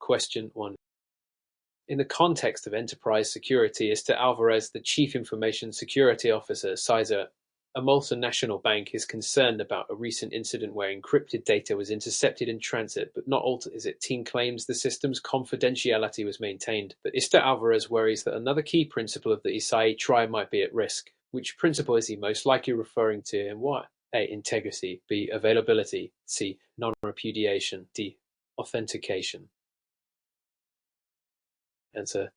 Question 1. In the context of enterprise security, Mr. Alvarez, the Chief Information Security Officer, CISA, a multinational bank, is concerned about a recent incident where encrypted data was intercepted in transit but not altered. His team claims the system's confidentiality was maintained, but Mr. Alvarez worries that another key principle of the CIW might be at risk. Which principle is he most likely referring to and why? A. Integrity. B. Availability. C. Non-repudiation. D. Authentication. Answer.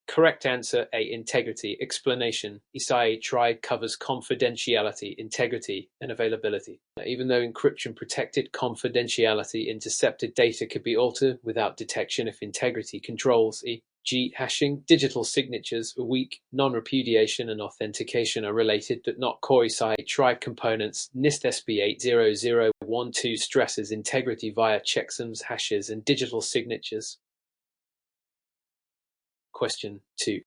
Correct answer A. Integrity. Explanation. CIW covers confidentiality, integrity, and availability. Even though encryption protected confidentiality, intercepted data could be altered without detection if integrity controls. E.g. hashing, digital signatures are weak, non-repudiation and authentication are related but not core CIW components. NIST SB 80012 stresses integrity via checksums, hashes, and digital signatures. Question 2.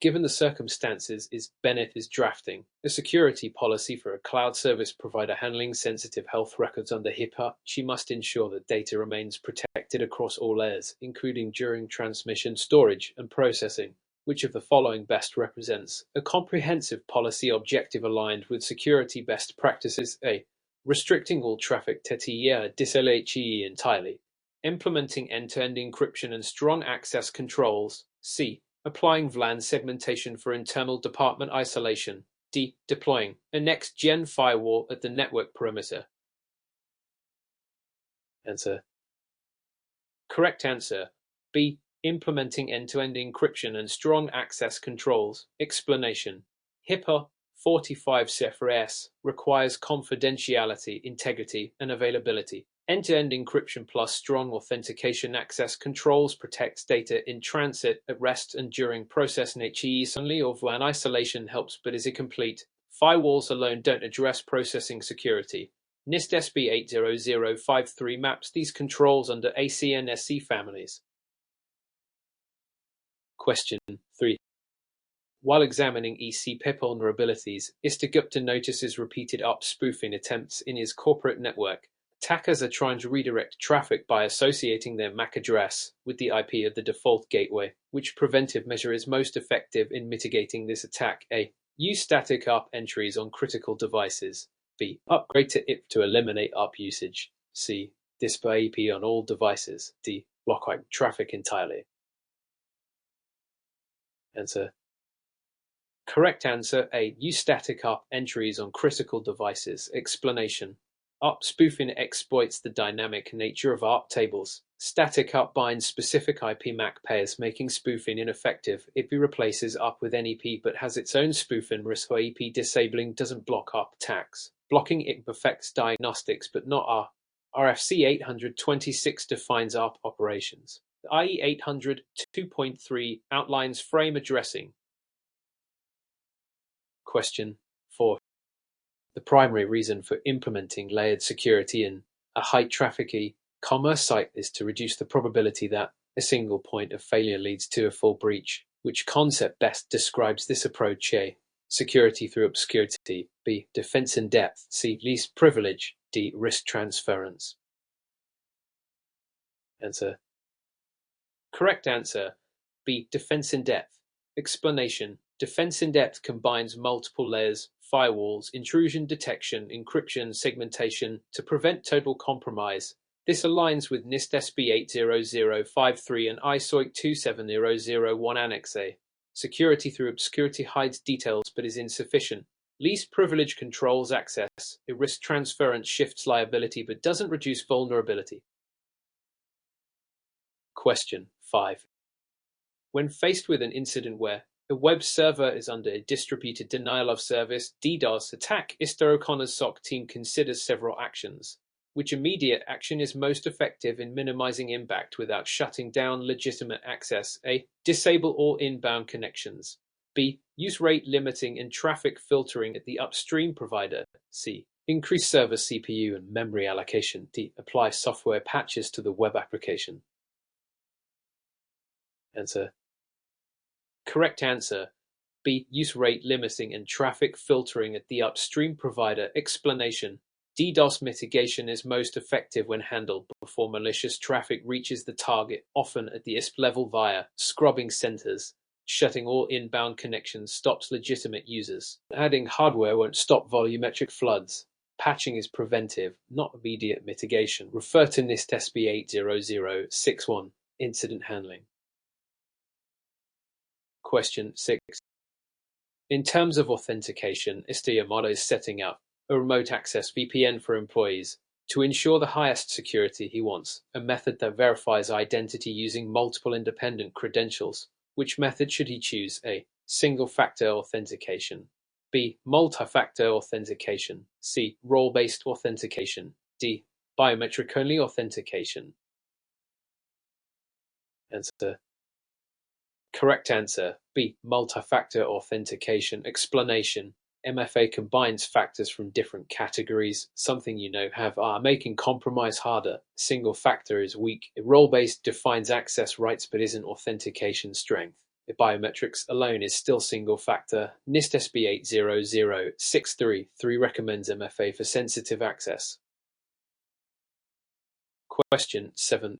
Given the circumstances, Bennett is drafting a security policy for a cloud service provider handling sensitive health records under HIPAA. She must ensure that data remains protected across all layers, including during transmission, storage, and processing. Which of the following best represents a comprehensive policy objective aligned with security best practices? A. Restricting all traffic TTIA DSLHE entirely. Implementing end-to-end encryption and strong access controls. C. Applying VLAN segmentation for internal department isolation. D. Deploying a next-gen firewall at the network perimeter. Answer. Correct answer. B. Implementing end-to-end encryption and strong access controls. Explanation. HIPAA 45 CFR requires confidentiality, integrity, and availability. End-to-end encryption plus strong authentication access controls protects data in transit, at rest, and during processing. HE only or VLAN isolation helps but is incomplete. Firewalls alone don't address processing security. NIST SB 80053 maps these controls under AC and SC families. Question 3. While examining EC-PIP vulnerabilities, Mr. Gupta notices repeated spoofing attempts in his corporate network. Attackers are trying to redirect traffic by associating their MAC address with the IP of the default gateway. Which preventive measure is most effective in mitigating this attack? A. Use static ARP entries on critical devices. B. Upgrade to IP to eliminate ARP usage. C. Display IP on all devices. D. Block IP traffic entirely. Answer. Correct answer A. Use static ARP entries on critical devices. Explanation. ARP spoofing exploits the dynamic nature of ARP tables. Static ARP binds specific IP MAC pairs, making spoofing ineffective. IP replaces ARP with NEP but has its own spoofing risk, for IP disabling doesn't block ARP attacks. Blocking IP affects diagnostics but not ARP. RFC 826 defines ARP operations. The IE 800 2.3 outlines frame addressing. Question 4. The primary reason for implementing layered security in a high-traffic e-commerce site is to reduce the probability that a single point of failure leads to a full breach. Which concept best describes this approach? A. Security through obscurity. B. Defense in depth. C. Least privilege. D. Risk transference. Answer. Correct answer. B. Defense in depth. Explanation. Defense in depth combines multiple layers, firewalls, intrusion detection, encryption, segmentation to prevent total compromise. This aligns with NIST SB 80053 and ISO 27001 Annex A. Security through obscurity hides details but is insufficient. Least privilege controls access. A risk transference shifts liability but doesn't reduce vulnerability. Question 5. When faced with an incident where a web server is under a distributed denial of service (DDoS) attack, Mr. O'Connor's SOC team considers several actions. Which immediate action is most effective in minimizing impact without shutting down legitimate access? A. Disable all inbound connections. B. Use rate limiting and traffic filtering at the upstream provider. C. Increase server CPU and memory allocation. D. Apply software patches to the web application. Answer. Correct answer. B. Use rate limiting and traffic filtering at the upstream provider. Explanation. DDoS mitigation is most effective when handled before malicious traffic reaches the target, often at the ISP level via scrubbing centers. Shutting all inbound connections stops legitimate users. Adding hardware won't stop volumetric floods. Patching is preventive, not immediate mitigation. Refer to NIST SB 80061, Incident Handling. Question 6. In terms of authentication, Mr. Yamato is setting up a remote access VPN for employees to ensure the highest security he wants, a method that verifies identity using multiple independent credentials. Which method should he choose? A. Single-factor authentication. B. Multi-factor authentication. C. Role-based authentication. D. Biometric-only authentication. Answer. Correct answer. B. Multi-factor authentication. Explanation. MFA combines factors from different categories. Something you know have are making compromise harder. Single factor is weak. Role-based defines access rights but isn't authentication strength. Biometrics alone is still single factor. NIST SB 80063 recommends MFA for sensitive access. Question 7.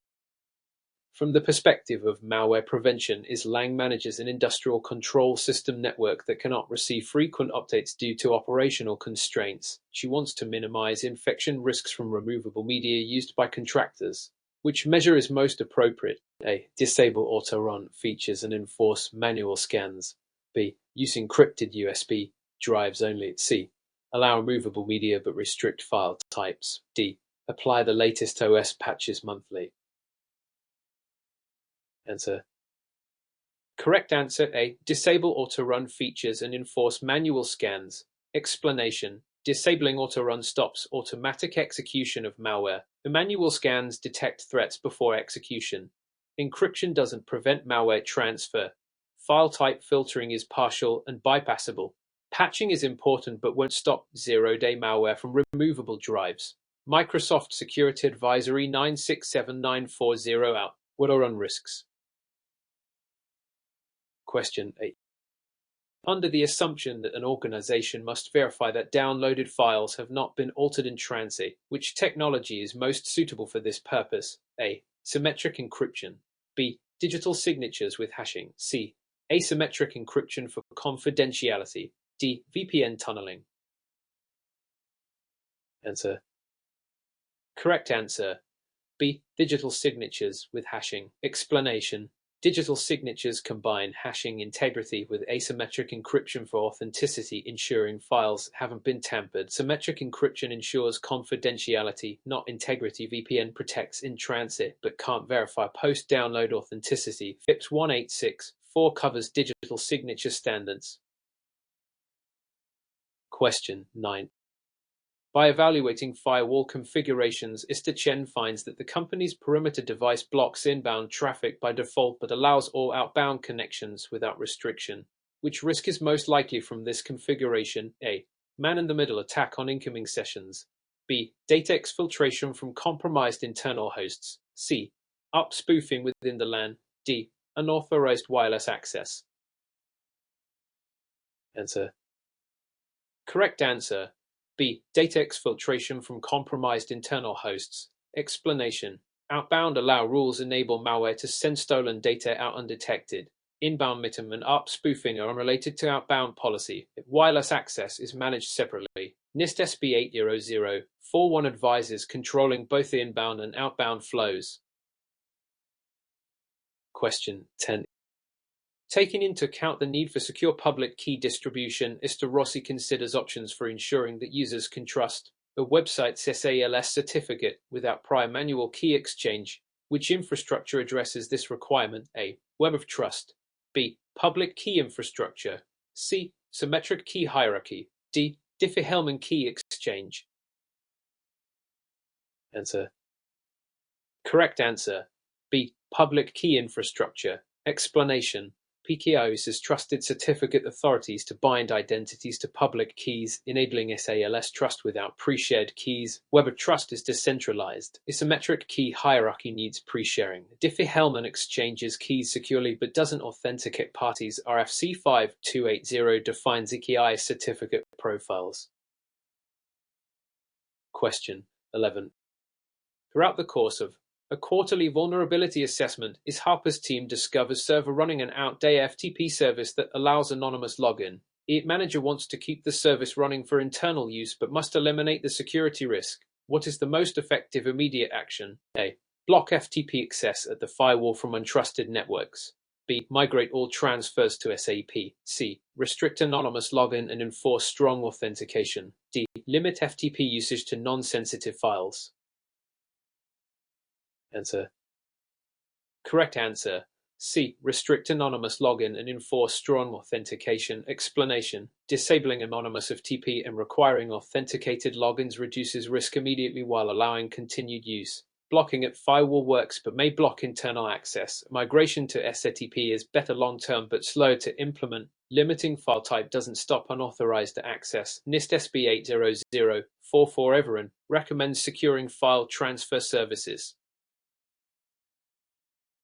From the perspective of malware prevention, Lang manages an industrial control system network that cannot receive frequent updates due to operational constraints. She wants to minimize infection risks from removable media used by contractors. Which measure is most appropriate? A. Disable auto-run features and enforce manual scans. B. Use encrypted USB drives only. C. Allow removable media but restrict file types. D. Apply the latest OS patches monthly. Answer. Correct answer A. Disable auto-run features and enforce manual scans. Explanation. Disabling auto-run stops automatic execution of malware. The manual scans detect threats before execution. Encryption doesn't prevent malware transfer. File type filtering is partial and bypassable. Patching is important but won't stop zero-day malware from removable drives. Microsoft Security Advisory 967940 out. Auto-run risks. Question 8. Under the assumption that an organization must verify that downloaded files have not been altered in transit, which technology is most suitable for this purpose? A. Symmetric encryption. B. Digital signatures with hashing. C. Asymmetric encryption for confidentiality. D. VPN tunneling. Answer. Correct answer. B. Digital signatures with hashing. Explanation. Digital signatures combine hashing integrity with asymmetric encryption for authenticity, ensuring files haven't been tampered. Symmetric encryption ensures confidentiality, not integrity. VPN protects in transit but can't verify post-download authenticity. FIPS 1864 covers digital signature standards. Question 9. By evaluating firewall configurations, Mr. Chen finds that the company's perimeter device blocks inbound traffic by default but allows all outbound connections without restriction. Which risk is most likely from this configuration? A. Man-in-the-middle attack on incoming sessions. B. Data exfiltration from compromised internal hosts. C. Up-spoofing within the LAN. D. Unauthorized wireless access. Answer. Correct answer. B. Data exfiltration from compromised internal hosts. Explanation. Outbound allow rules enable malware to send stolen data out undetected. Inbound MITM and up spoofing are unrelated to outbound policy. Wireless access is managed separately. NIST SB 80041 advises controlling both the inbound and outbound flows. Question 10. Taking into account the need for secure public key distribution, Mr. Rossi considers options for ensuring that users can trust a website's SALS certificate without prior manual key exchange. Which infrastructure addresses this requirement? A. Web of Trust. B. Public key infrastructure. C. Symmetric key hierarchy. D. Diffie-Hellman key exchange. Answer. Correct answer. B. Public key infrastructure. Explanation. PKI uses trusted certificate authorities to bind identities to public keys, enabling SALS trust without pre-shared keys. Web of Trust is decentralized. Asymmetric key hierarchy needs pre-sharing. Diffie-Hellman exchanges keys securely but doesn't authenticate parties. RFC 5280 defines PKI certificate profiles. Question 11. Throughout the course of a quarterly vulnerability assessment, Harper's team discovers server running an out-day FTP service that allows anonymous login. The manager wants to keep the service running for internal use but must eliminate the security risk. What is the most effective immediate action? A. Block FTP access at the firewall from untrusted networks. B. Migrate all transfers to SAP. C. Restrict anonymous login and enforce strong authentication. D. Limit FTP usage to non-sensitive files. Answer. Correct answer. C. Restrict anonymous login and enforce strong authentication. Explanation. Disabling anonymous FTP and requiring authenticated logins reduces risk immediately while allowing continued use. Blocking at firewall works but may block internal access. Migration to SATP is better long-term but slower to implement. Limiting file type doesn't stop unauthorized access. NIST SB 80044 Everin recommends securing file transfer services.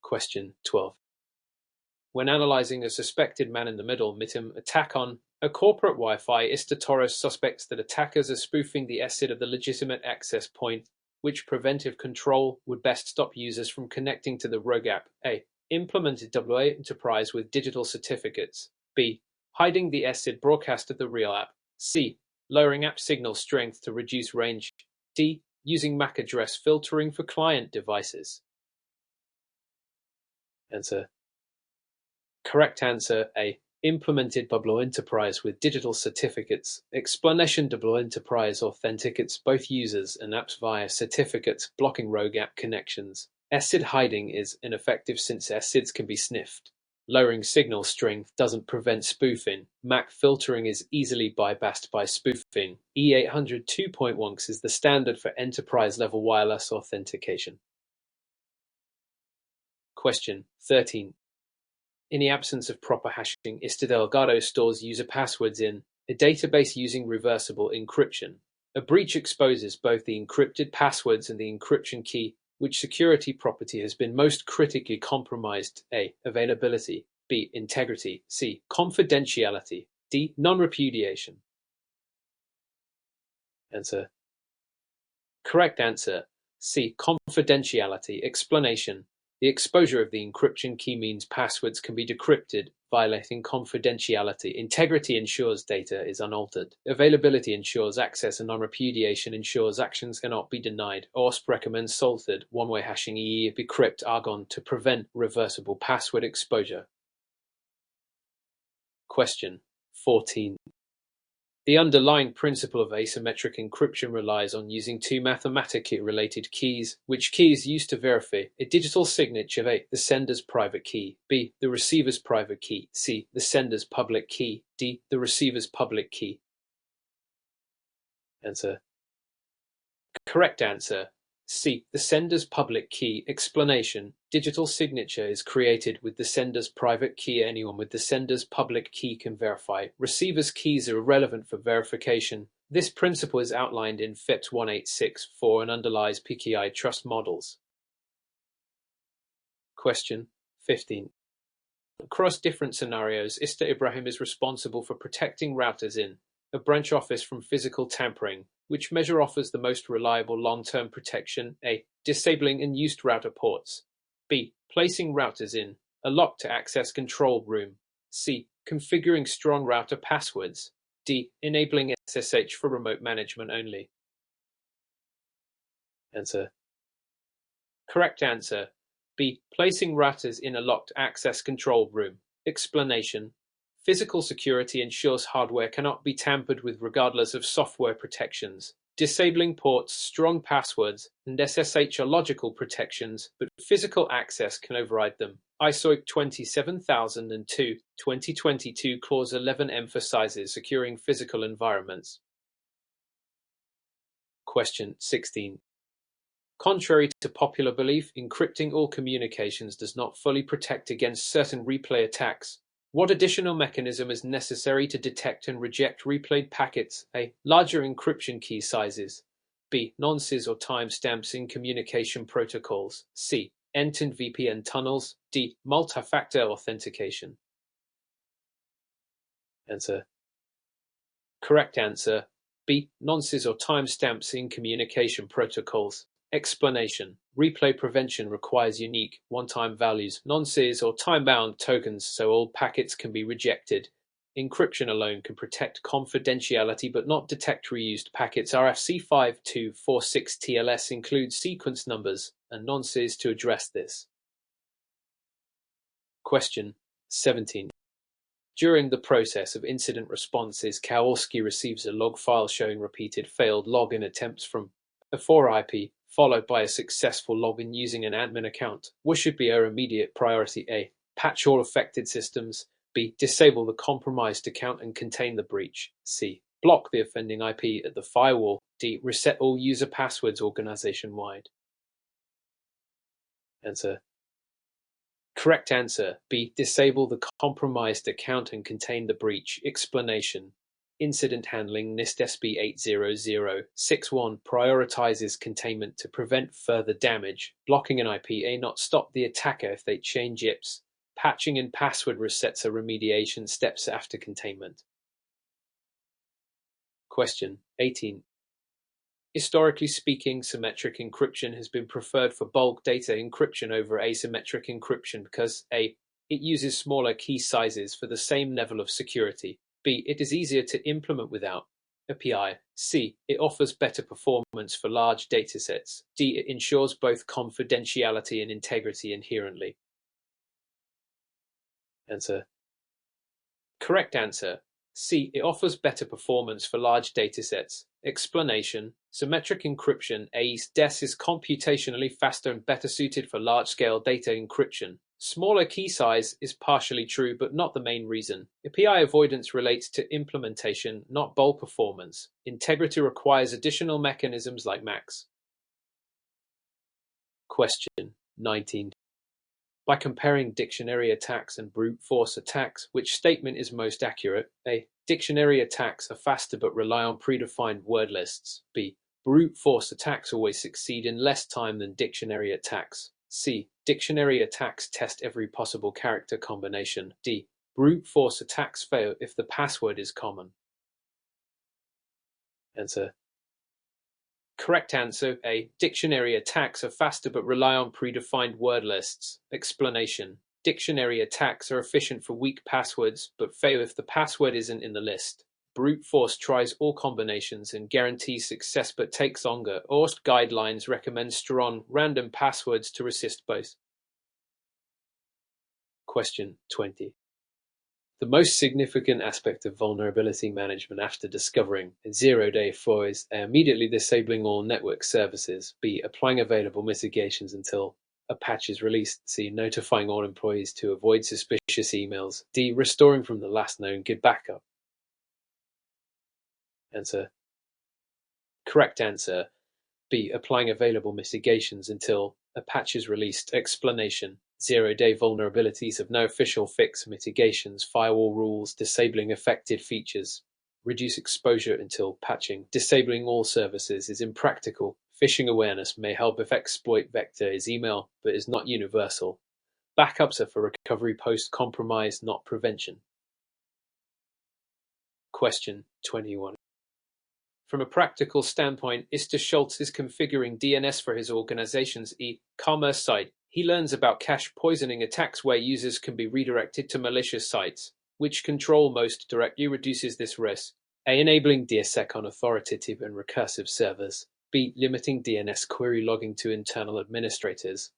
Question 12. When analyzing a suspected man-in-the-middle MITM attack on a corporate Wi-Fi, Torres suspects that attackers are spoofing the SID of the legitimate access point. Which preventive control would best stop users from connecting to the rogue app? A. Implemented WA Enterprise with digital certificates. B. Hiding the SID broadcast of the real app. C. Lowering app signal strength to reduce range. D. Using MAC address filtering for client devices. Answer. Correct answer A. Implemented WA Enterprise with digital certificates. Explanation. WA Enterprise authenticates both users and apps via certificates, blocking rogue app connections. SID hiding is ineffective since SIDs can be sniffed. Lowering signal strength doesn't prevent spoofing. MAC filtering is easily bypassed by spoofing. E800 2.1 is the standard for enterprise-level wireless authentication. Question 13. In the absence of proper hashing, Delgado stores user passwords in a database using reversible encryption. A breach exposes both the encrypted passwords and the encryption key. Which security property has been most critically compromised? A. Availability. B. Integrity. C. Confidentiality. D. Non-repudiation. Answer. Correct answer. C. Confidentiality. Explanation. The exposure of the encryption key means passwords can be decrypted, violating confidentiality. Integrity ensures data is unaltered. Availability ensures access, and non-repudiation ensures actions cannot be denied. OWASP recommends salted, one-way hashing decrypt argon to prevent reversible password exposure. Question 14. The underlying principle of asymmetric encryption relies on using two mathematically related keys, which key is used to verify a digital signature. A. The sender's private key. B. The receiver's private key. C. The sender's public key. D. The receiver's public key. Answer. Correct answer. C. The sender's public key. Explanation. Digital signature is created with the sender's private key. Anyone with the sender's public key can verify. Receiver's keys are irrelevant for verification. This principle is outlined in FIPS 1864 and underlies PKI trust models. Question 15. Across different scenarios, Ibrahim is responsible for protecting routers in a branch office from physical tampering. Which measure offers the most reliable long-term protection? A. Disabling unused router ports. B. Placing routers in a locked-to-access control room. C. Configuring strong router passwords. D. Enabling SSH for remote management only. Answer. Correct answer. B. Placing routers in a locked-access control room. Explanation. Physical security ensures hardware cannot be tampered with regardless of software protections. Disabling ports, strong passwords, and SSH are logical protections, but physical access can override them. ISO 27002, 2022 Clause 11 emphasizes securing physical environments. Question 16. Contrary to popular belief, encrypting all communications does not fully protect against certain replay attacks. What additional mechanism is necessary to detect and reject replayed packets? A. Larger encryption key sizes. B. Nonces or timestamps in communication protocols. C. End-to-end VPN tunnels. D. Multi-factor authentication. Answer. Correct answer. B. Nonces or timestamps in communication protocols. Explanation: replay prevention requires unique, one-time values, nonces or time-bound tokens so all packets can be rejected. Encryption alone can protect confidentiality but not detect reused packets. RFC5246 TLS includes sequence numbers and nonces to address this. Question 17. During the process of incident responses, Kowalski receives a log file showing repeated failed login attempts from a 4IP, followed by a successful login using an admin account. What should be our immediate priority? A. Patch all affected systems. B. Disable the compromised account and contain the breach. C. Block the offending IP at the firewall. D. Reset all user passwords organization-wide. Answer. Correct answer. B. Disable the compromised account and contain the breach. Explanation. Incident handling NIST SB 80061 prioritizes containment to prevent further damage. Blocking an IP may not stop the attacker if they change IPs. Patching and password resets are remediation steps after containment. Question 18. Historically speaking, symmetric encryption has been preferred for bulk data encryption over asymmetric encryption because A. It uses smaller key sizes for the same level of security. B. It is easier to implement without API. C. It offers better performance for large datasets. D. It ensures both confidentiality and integrity inherently. Answer. Correct answer. C. It offers better performance for large datasets. Explanation. Symmetric encryption (AES-DES) is computationally faster and better suited for large-scale data encryption. Smaller key size is partially true, but not the main reason. API avoidance relates to implementation, not bulk performance. Integrity requires additional mechanisms like MAX. Question 19. By comparing dictionary attacks and brute force attacks, which statement is most accurate? A. Dictionary attacks are faster but rely on predefined word lists. B. Brute force attacks always succeed in less time than dictionary attacks. C. Dictionary attacks test every possible character combination. D. Brute force attacks fail if the password is common. Answer. Correct answer. A. Dictionary attacks are faster but rely on predefined word lists. Explanation. Dictionary attacks are efficient for weak passwords, but fail if the password isn't in the list. Brute force tries all combinations and guarantees success but takes longer. ORST guidelines recommend strong, random passwords to resist both. Question 20. The most significant aspect of vulnerability management after discovering a zero-day flaw is A. Immediately disabling all network services. B. Applying available mitigations until a patch is released. C. Notifying all employees to avoid suspicious emails. D. Restoring from the last known good backup. Answer. Correct answer. B. Applying available mitigations until a patch is released. Explanation. Zero-day vulnerabilities have no official fix. Mitigations, firewall rules, disabling affected features. Reduce exposure until patching. Disabling all services is impractical. Phishing awareness may help if exploit vector is email, but is not universal. Backups are for recovery post-compromise, not prevention. Question 21. From a practical standpoint, Mr. Schultz is configuring DNS for his organization's e-commerce site. He learns about cache poisoning attacks where users can be redirected to malicious sites. Which control most directly reduces this risk? A. Enabling DSEC on authoritative and recursive servers. B. Limiting DNS query logging to internal administrators.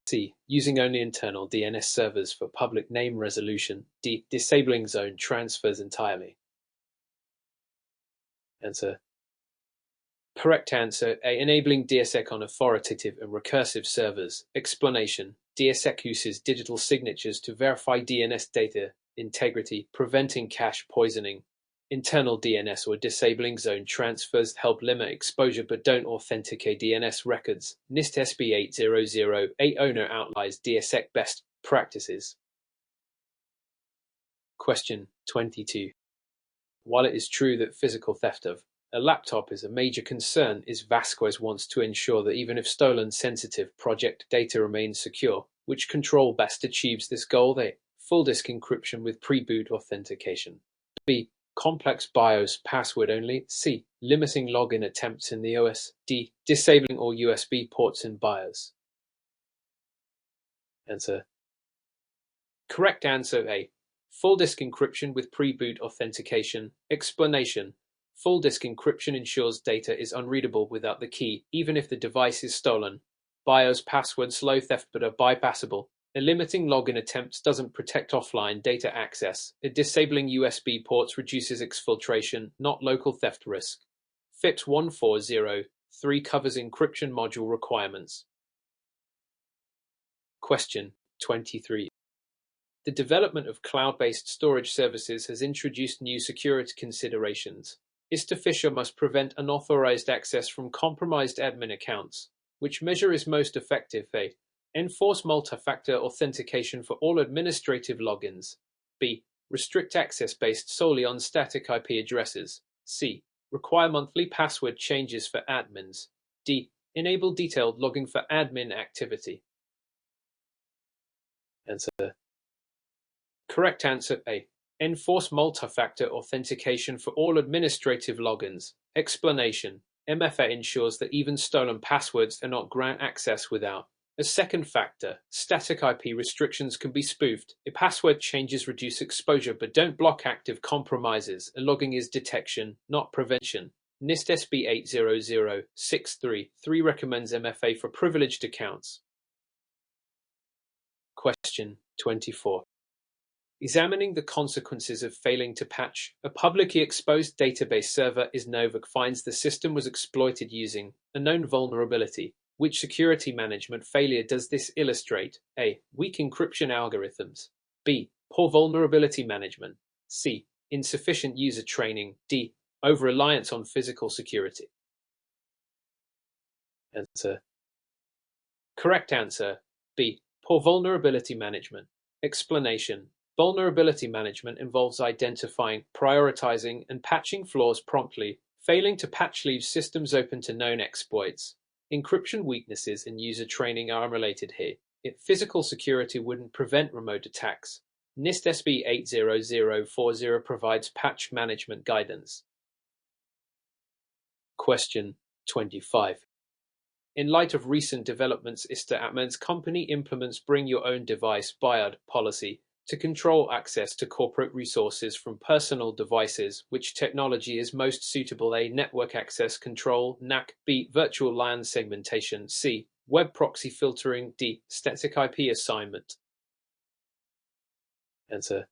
C. Using only internal DNS servers for public name resolution. D. Disabling zone transfers entirely. Answer. Correct answer. A. Enabling DSEC on authoritative and recursive servers. Explanation. DSEC uses digital signatures to verify DNS data integrity, preventing cache poisoning. Internal DNS or disabling zone transfers help limit exposure but don't authenticate DNS records. NIST SB 8008 owner outlines DSEC best practices. Question 22. While it is true that physical theft of a laptop is a major concern, Vasquez wants to ensure that even if stolen sensitive project data remains secure. Which control best achieves this goal? A. Full disk encryption with pre-boot authentication. B. complex BIOS password only. C. Limiting login attempts in the OS. D. Disabling all USB ports in BIOS. Answer. Correct answer A. Full disk encryption with pre-boot authentication. Explanation. Full disk encryption ensures data is unreadable without the key, even if the device is stolen. BIOS passwords slow theft but are bypassable. Limiting login attempts doesn't protect offline data access. Disabling USB ports reduces exfiltration, not local theft risk. FIPS 1403 covers encryption module requirements. Question 23. The development of cloud-based storage services has introduced new security considerations. ISTA Fisher must prevent unauthorized access from compromised admin accounts. Which measure is most effective? A. Enforce multi-factor authentication for all administrative logins. B. Restrict access based solely on static IP addresses. C. Require monthly password changes for admins. D. Enable detailed logging for admin activity. Answer. Correct answer A. Enforce multi-factor authentication for all administrative logins. Explanation. MFA ensures that even stolen passwords do not grant access without a second factor. Static IP restrictions can be spoofed. Password changes reduce exposure but don't block active compromises. Logging is detection, not prevention. NIST SB 80063 recommends MFA for privileged accounts. Question 24. Examining the consequences of failing to patch a publicly exposed database server, Novak finds the system was exploited using a known vulnerability. Which security management failure does this illustrate? A. Weak encryption algorithms. B. Poor vulnerability management. C. Insufficient user training. D. Over-reliance on physical security. Answer. Correct answer. B. Poor vulnerability management. Explanation. Vulnerability management involves identifying, prioritizing, and patching flaws promptly. Failing to patch leaves systems open to known exploits. Encryption weaknesses and user training are unrelated here. Physical security wouldn't prevent remote attacks. NIST SB 80040 provides patch management guidance. Question 25. In light of recent developments, ISTA Atman's company implements Bring Your Own Device BIOD policy to control access to corporate resources from personal devices. Which technology is most suitable? A. Network access control. NAC. B. Virtual LAN segmentation. C. Web proxy filtering. D. Static IP assignment. Answer.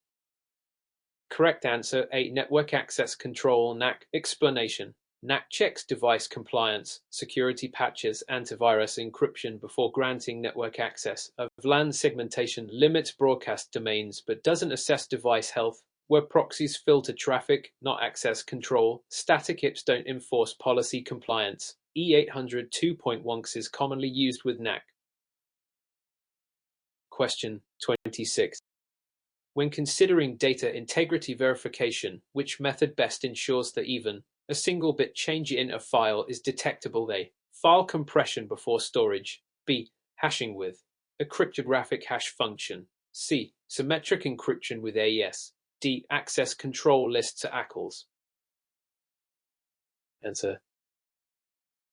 Correct answer A. Network access control. NAC. Explanation. NAC checks device compliance, security patches, antivirus encryption before granting network access. LAN segmentation limits broadcast domains but doesn't assess device health. Web proxies filter traffic, not access control. Static IPs don't enforce policy compliance. E800 2.1x is commonly used with NAC. Question 26. When considering data integrity verification, which method best ensures that even a single bit change in a file is detectable? A. File compression before storage. B. Hashing with a cryptographic hash function. C. Symmetric encryption with AES. D. Access control lists to ACLs. Answer.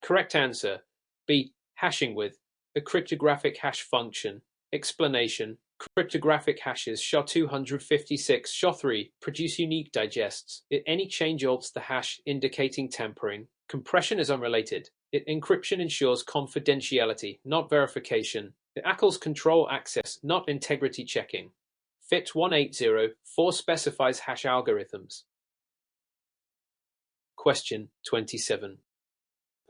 Correct answer. B. Hashing with a cryptographic hash function. Explanation. Cryptographic hashes SHA-256, SHA-3 produce unique digests. Any change alters the hash, indicating tampering. Compression is unrelated. Encryption ensures confidentiality, not verification. ACLs control access, not integrity checking. FIPS 1804 specifies hash algorithms. Question 27.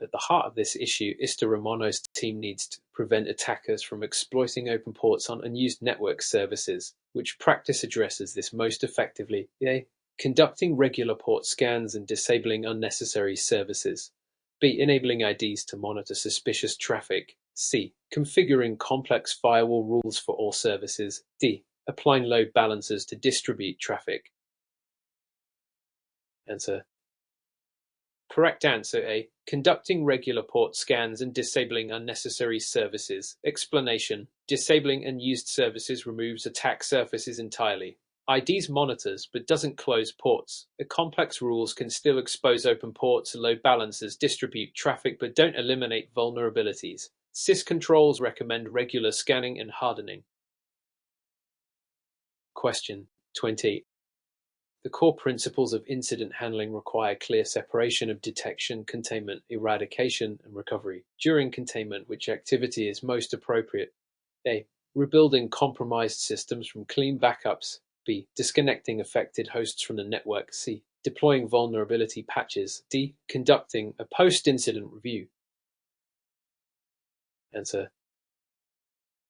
At the heart of this issue, ISTA Romano's team needs to prevent attackers from exploiting open ports on unused network services. Which practice addresses this most effectively? A. Conducting regular port scans and disabling unnecessary services. B. Enabling IDs to monitor suspicious traffic. C. Configuring complex firewall rules for all services. D. Applying load balancers to distribute traffic. Answer. Correct answer A. Conducting regular port scans and disabling unnecessary services. Explanation. Disabling unused services removes attack surfaces entirely. IDs monitors but doesn't close ports. The complex rules can still expose open ports, load balancers, distribute traffic but don't eliminate vulnerabilities. SIS controls recommend regular scanning and hardening. Question 20. The core principles of incident handling require clear separation of detection, containment, eradication, and recovery. During containment, which activity is most appropriate? A. Rebuilding compromised systems from clean backups. B. Disconnecting affected hosts from the network. C. Deploying vulnerability patches. D. Conducting a post-incident review. Answer.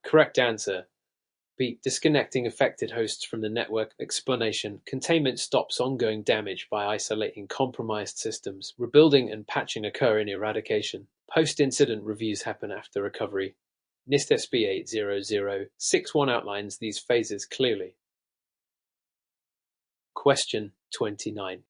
Correct answer. B. Disconnecting affected hosts from the network. Explanation. Containment stops ongoing damage by isolating compromised systems. Rebuilding and patching occur in eradication. Post-incident reviews happen after recovery. NIST SB 80061 outlines these phases clearly. Question 29.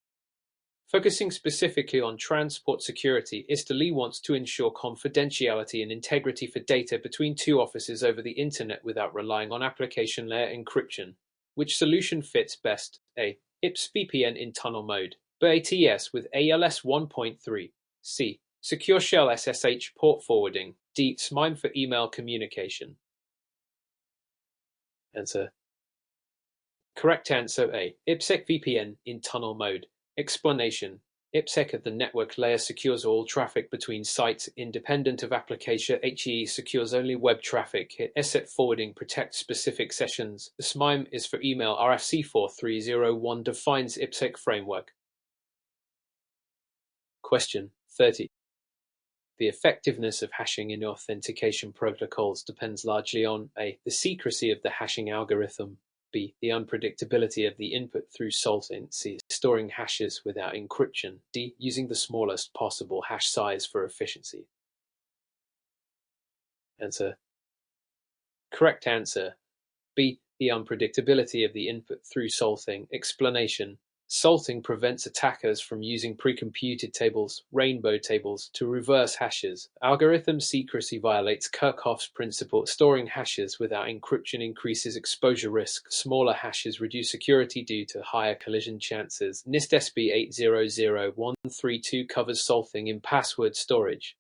Focusing specifically on transport security, Mr. Lee wants to ensure confidentiality and integrity for data between two offices over the Internet without relying on application layer encryption. Which solution fits best? A. IPS VPN in tunnel mode. B. ATS with ALS 1.3. C. Secure Shell SSH port forwarding. D. SMIME for email communication. Answer. Correct answer A. IPSec VPN in tunnel mode. Explanation. IPSec at the network layer secures all traffic between sites independent of application. HE secures only web traffic. SSH forwarding protects specific sessions. The SMIME is for email. RFC 4301 defines IPSec framework. Question 30. The effectiveness of hashing in authentication protocols depends largely on A. The secrecy of the hashing algorithm. B. The unpredictability of the input through salting. C. Storing hashes without encryption. D. Using the smallest possible hash size for efficiency. Answer. Correct answer. B. The unpredictability of the input through salting. Explanation. Salting prevents attackers from using pre-computed tables, rainbow tables, to reverse hashes. Algorithm secrecy violates Kirchhoff's principle. Storing hashes without encryption increases exposure risk. Smaller hashes reduce security due to higher collision chances. NIST SB 800-132 covers salting in password storage.